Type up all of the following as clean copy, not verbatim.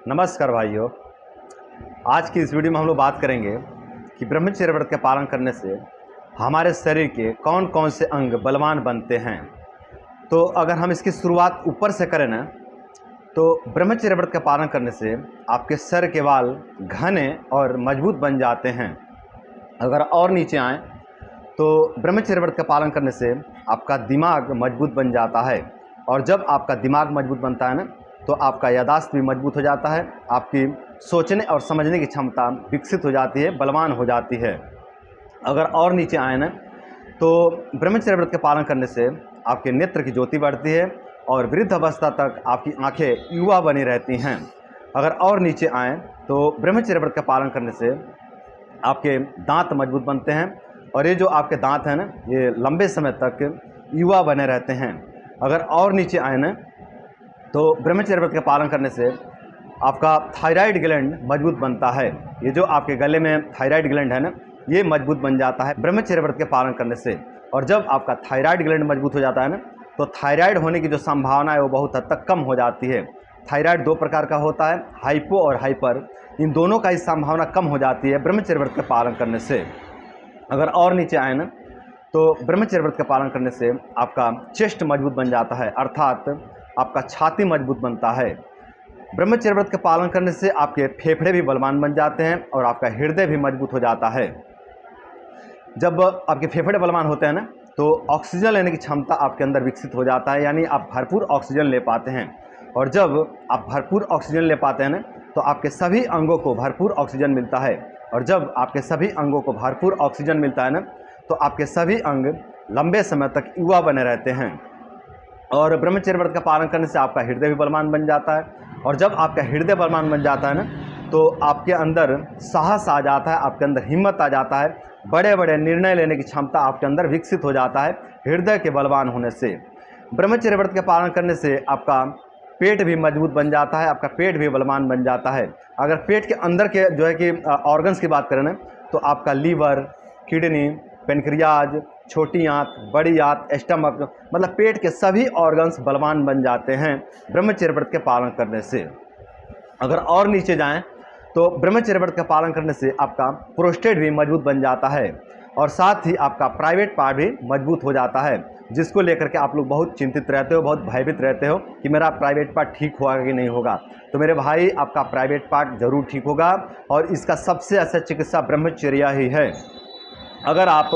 नमस्कार भाइयों। आज की इस वीडियो में हम लोग बात करेंगे कि ब्रह्मचर्य व्रत का पालन करने से हमारे शरीर के कौन कौन से अंग बलवान बनते हैं। तो अगर हम इसकी शुरुआत ऊपर से करें ना, तो ब्रह्मचर्य व्रत का पालन करने से आपके सर के बाल घने और मजबूत बन जाते हैं। अगर और नीचे आएँ तो ब्रह्मचर्य व्रत का पालन करने से आपका दिमाग मजबूत बन जाता है, और जब आपका दिमाग मजबूत बनता है ना, तो आपका याददाश्त भी मजबूत हो जाता है, आपकी सोचने और समझने की क्षमता विकसित हो जाती है, बलवान हो जाती है। अगर और नीचे आए ना, तो ब्रह्मचर्य व्रत के पालन करने से आपके नेत्र की ज्योति बढ़ती है और वृद्ध अवस्था तक आपकी आंखें युवा बनी रहती हैं। अगर और नीचे आएँ तो ब्रह्मचर्य व्रत का पालन करने से आपके दांत मजबूत बनते हैं, और ये जो आपके दांत हैं ना, ये लंबे समय तक युवा बने रहते हैं। अगर और नीचे आए ना, तो ब्रह्मचर्य व्रत का पालन करने से आपका थायराइड ग्लैंड मजबूत बनता है। ये जो आपके गले में थायराइड ग्लैंड है ना, ये मजबूत बन जाता है ब्रह्मचर्य व्रत के पालन करने से। और जब आपका थायराइड ग्लैंड मजबूत हो जाता है ना, तो थायराइड होने की जो संभावना है वो बहुत हद तक कम हो जाती है। थायराइड दो प्रकार का होता है, हाइपो और हाइपर। इन दोनों का ही संभावना कम हो जाती है ब्रह्मचर्य व्रत के पालन करने से। अगर और नीचे आए ना, तो ब्रह्मचर्य व्रत का पालन करने से आपका चेस्ट मजबूत बन जाता है, अर्थात आपका छाती मजबूत बनता है। ब्रह्मचर्य व्रत का पालन करने से आपके फेफड़े भी बलवान बन जाते हैं और आपका हृदय भी मजबूत हो जाता है। जब आपके फेफड़े बलवान होते हैं ना, तो ऑक्सीजन लेने की क्षमता आपके अंदर विकसित हो जाता है, यानी आप भरपूर ऑक्सीजन ले पाते हैं। और जब आप भरपूर ऑक्सीजन ले पाते हैं ना, तो आपके सभी अंगों को भरपूर ऑक्सीजन मिलता है। और जब आपके सभी अंगों को भरपूर ऑक्सीजन मिलता है ना, तो आपके सभी अंग लंबे समय तक युवा बने रहते हैं। और ब्रह्मचर्य व्रत का पालन करने से आपका हृदय भी बलवान बन जाता है। और जब आपका हृदय बलवान बन जाता है ना, तो आपके अंदर साहस आ जाता है, आपके अंदर हिम्मत आ जाता है, बड़े बड़े निर्णय लेने की क्षमता आपके अंदर विकसित हो जाता है हृदय के बलवान होने से। ब्रह्मचर्य व्रत का पालन करने से आपका पेट भी मजबूत बन जाता है, आपका पेट भी बलवान बन जाता है। अगर पेट के अंदर के जो है कि ऑर्गन्स की बात करें ना, तो आपका लीवर, किडनी, पेनक्रियाज, छोटी आंत, बड़ी आंत, स्टमक, मतलब पेट के सभी ऑर्गन्स बलवान बन जाते हैं ब्रह्मचर्य व्रत के पालन करने से। अगर और नीचे जाएं तो ब्रह्मचर्य व्रत का पालन करने से आपका प्रोस्टेट भी मजबूत बन जाता है, और साथ ही आपका प्राइवेट पार्ट भी मजबूत हो जाता है, जिसको लेकर के आप लोग बहुत चिंतित रहते हो, बहुत भयभीत रहते हो कि मेरा प्राइवेट पार्ट ठीक होगा कि नहीं होगा। तो मेरे भाई, आपका प्राइवेट पार्ट ज़रूर ठीक होगा, और इसका सबसे अच्छा चिकित्सा ब्रह्मचर्या ही है। अगर आप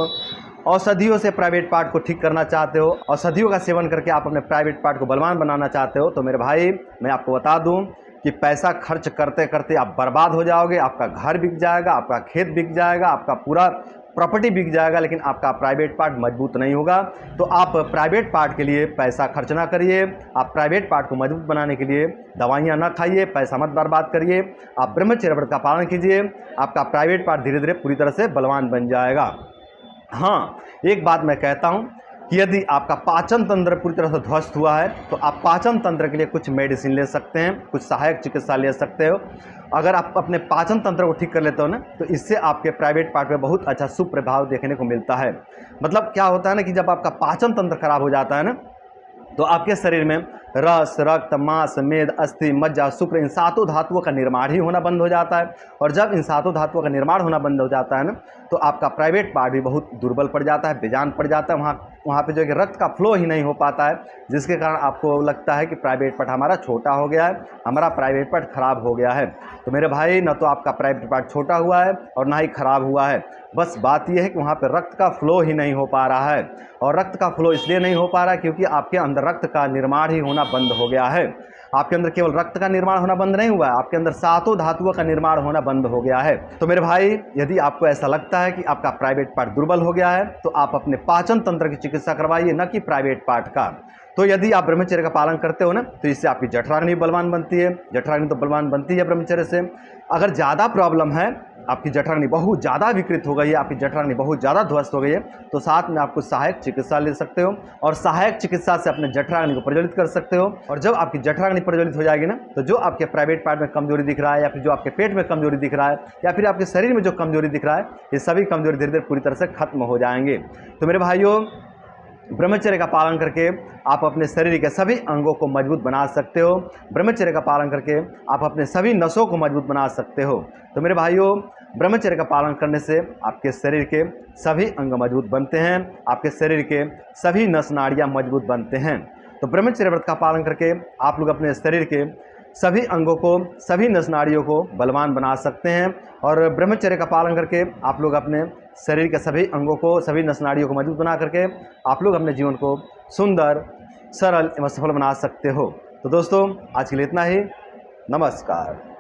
औषधियों से प्राइवेट पार्ट को ठीक करना चाहते हो, औषधियों का सेवन करके आप अपने प्राइवेट पार्ट को बलवान बनाना चाहते हो, तो मेरे भाई मैं आपको बता दूं कि पैसा खर्च करते करते आप बर्बाद हो जाओगे। आपका घर बिक जाएगा, आपका खेत बिक जाएगा, आपका पूरा प्रॉपर्टी बिक जाएगा, लेकिन आपका प्राइवेट पार्ट मजबूत नहीं होगा। तो आप प्राइवेट पार्ट के लिए पैसा खर्च ना करिए। आप प्राइवेट पार्ट को मजबूत बनाने के लिए दवाइयाँ ना खाइए, पैसा मत बर्बाद करिए। आप ब्रह्मचर्य व्रत का पालन कीजिए, आपका प्राइवेट पार्ट धीरे धीरे पूरी तरह से बलवान बन जाएगा। हाँ, एक बात मैं कहता हूँ कि यदि आपका पाचन तंत्र पूरी तरह से ध्वस्त हुआ है, तो आप पाचन तंत्र के लिए कुछ मेडिसिन ले सकते हैं, कुछ सहायक चिकित्सा ले सकते हो। अगर आप अपने पाचन तंत्र को ठीक कर लेते हो ना, तो इससे आपके प्राइवेट पार्ट में बहुत अच्छा शुभ प्रभाव देखने को मिलता है। मतलब क्या होता है ना, कि जब आपका पाचन तंत्र खराब हो जाता है ना, तो आपके शरीर में रस, रक्त, मांस, मेद, अस्थि, मज्जा, शुक्र, इन सातों धातुओं का निर्माण ही होना बंद हो जाता है। और जब इन सातों धातुओं का निर्माण होना बंद हो जाता है ना, तो आपका प्राइवेट पार्ट भी बहुत दुर्बल पड़ जाता है, बेजान पड़ जाता है। वहाँ पे जो है कि रक्त का फ्लो ही नहीं हो पाता है, जिसके कारण आपको लगता है कि प्राइवेट पार्ट हमारा छोटा हो गया है, हमारा प्राइवेट पार्ट खराब हो गया है। तो मेरे भाई, न तो आपका प्राइवेट पार्ट छोटा हुआ है और ना ही खराब हुआ है। बस बात यह है कि वहाँ पे रक्त का फ्लो ही नहीं हो पा रहा है। और रक्त का फ्लो इसलिए नहीं हो पा रहा है क्योंकि आपके अंदर रक्त का निर्माण ही होना बंद हो गया है। आपके अंदर केवल रक्त का निर्माण होना बंद नहीं हुआ है, आपके अंदर सातों धातुओं का निर्माण होना बंद हो गया है। तो मेरे भाई, यदि आपको ऐसा लगता है कि आपका प्राइवेट पार्ट दुर्बल हो गया है, तो आप अपने पाचन तंत्र की चिकित्सा करवाइए, न कि प्राइवेट पार्ट का। तो यदि आप ब्रह्मचर्य का पालन करते हो ना, तो इससे आपकी जठराग्नि बलवान बनती है। जठराग्नि तो बलवान बनती है ब्रह्मचर्य से। अगर ज़्यादा प्रॉब्लम है, आपकी जठराग्नि बहुत ज़्यादा विकृत हो गई है, आपकी जठराग्नि बहुत ज़्यादा ध्वस्त हो गई है, तो साथ में आपको सहायक चिकित्सा ले सकते हो, और सहायक चिकित्सा से अपने जठराग्नि को प्रज्वलित कर सकते हो। और जब आपकी जठराग्नि प्रज्वलित हो जाएगी ना, तो जो आपके प्राइवेट पार्ट में कमजोरी दिख रहा है, या फिर जो आपके पेट में कमजोरी दिख रहा है, या फिर आपके शरीर में जो कमजोरी दिख रहा है, ये सभी कमजोरी धीरे धीरे पूरी तरह से खत्म हो जाएंगे। तो मेरे भाइयों, ब्रह्मचर्य का पालन करके आप अपने शरीर के सभी अंगों को मजबूत बना सकते हो। ब्रह्मचर्य का पालन करके आप अपने सभी नसों को मजबूत बना सकते हो। तो मेरे भाइयों, ब्रह्मचर्य का पालन करने से आपके शरीर के सभी अंग मजबूत बनते हैं, आपके शरीर के सभी नस नाड़ियाँ मजबूत बनते हैं। तो ब्रह्मचर्य व्रत का पालन करके आप लोग अपने शरीर के सभी अंगों को, सभी नस नाड़ियों को बलवान बना सकते हैं। और ब्रह्मचर्य का पालन करके आप लोग अपने शरीर के सभी अंगों को, सभी नस नाड़ियों को मजबूत बना करके आप लोग अपने जीवन को सुंदर, सरल एवं सफल बना सकते हो। तो दोस्तों, आज के लिए इतना ही। नमस्कार।